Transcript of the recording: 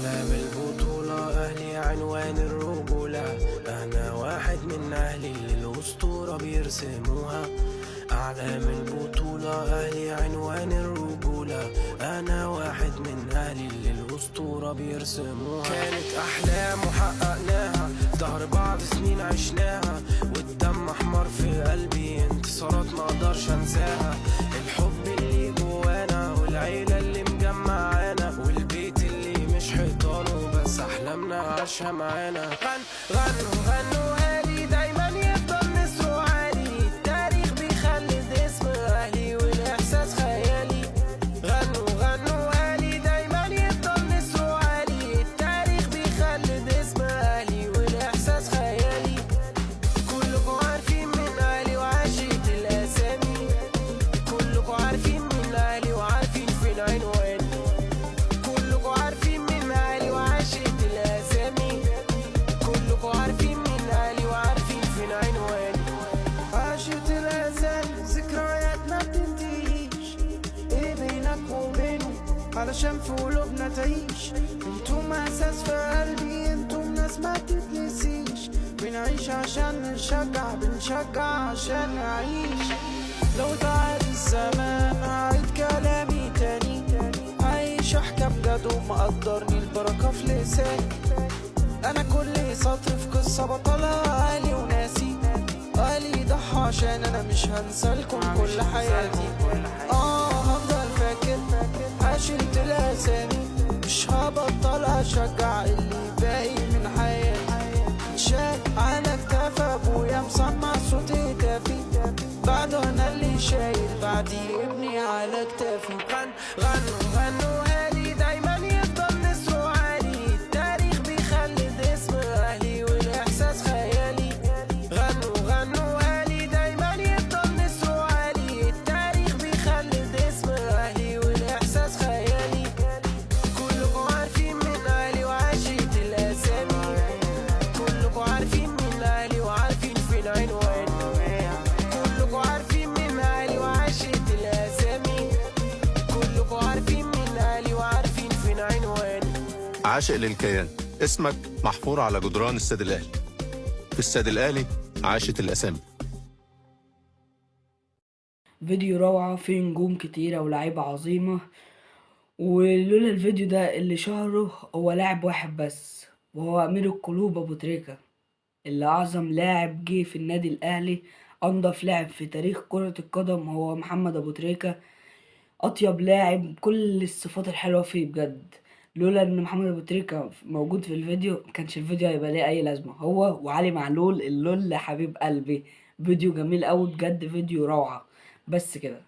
أعلام البطولة أهلي عنوان الرجولة، أنا واحد من أهلي اللي الأسطورة بيرسموها. أعلام البطولة أهلي عنوان الرجولة، أنا واحد من أهلي اللي الأسطورة بيرسموها. كانت أحلام وحققناها، ظهر بعض سنين عشناها، والدم أحمر في قلبي، انتصارات ما أقدرش أنساها. الحب اللي جوانا والعيلة اللي مجمعانا، والبيت اللي مش حيطانه بس أحلامنا عاشها معانا. غنوا غنوا أهلي دايما يفضل نسره عالي، التاريخ بيخلد اسم أهلي والإحساس خيالي. غنوا غنوا أهلي دايما يفضل نسره عالي، التاريخ بيخلد اسم أهلي والإحساس خيالي. كلكم عارفين من أهلي وعاشت الأسامي، كلكم عارفين من أهلي وعارفين فين عنواني، كلكم عارفين من أهلي وعاشت الأسامي، كلكم عارفين من أهلي وعارفين فين عنواني. عاشت الأسامي ذكرياتنا بتنتهيش، ايه بينك وبينه علشان في قلوبنا تعيش. انتم أساس في قلبي، انتم ناس ما تتنسيش، بنعيش عشان نشجع، بنشجع عشان نعيش. لو تعاد الزمان هعيد كلامي تاني، عايش احكام جد ومقدرني البركة في لساني. انا كل سطر في قصة بطلها اهلي وناسي، اهلي ضحوا عشان انا مش هنسى لكم كل حياتي. هفضل فاكر عشرة الاسامي، مش هبطل اشجع اللي باقي من حياتي. شاك على كتاف ابويا مسمع صوت هتافي، بعده انا اللي شايل بعدي ابني على كتافي. غنوا غنوا اهلي دايما يفضل نسره عالي، التاريخ بيخلد اسم اهلي والاحساس خيالي. غنوا غنوا اهلي دايما يفضل نسره عالي، التاريخ بيخلد اسم اهلي والاحساس خيالي. كلكم عارفين من اهلي وعاشت الاسامي، كلكم عارفين من اهلي وعارفين فين عنواني، كلكم عارفين من اهلي وعاشت الاسامي، كلكم عارفين من اهلي وعارفين فين عنواني. عاشق للكيان، اسمك محفور على جدران السد الأهلي. في السد الأهلي عاشت الأسامي. فيديو روعة فيه نجوم كتيرة ولاعيبة عظيمة، ولولا الفيديو ده اللي شهره هو لاعب واحد بس، وهو أمير القلوب أبو تريكة، اللي أعظم لاعب جه في النادي الأهلي. أنضف لاعب في تاريخ كرة القدم هو محمد أبو تريكة، أطيب لاعب، كل الصفات الحلوة فيه بجد. لولا إن محمد أبو تريكة موجود في الفيديو مكانش الفيديو هيبقى ليه أي لازمة. هو وعلي معلول اللول حبيب قلبي، فيديو جميل أوي بجد، فيديو روعة. بس كده.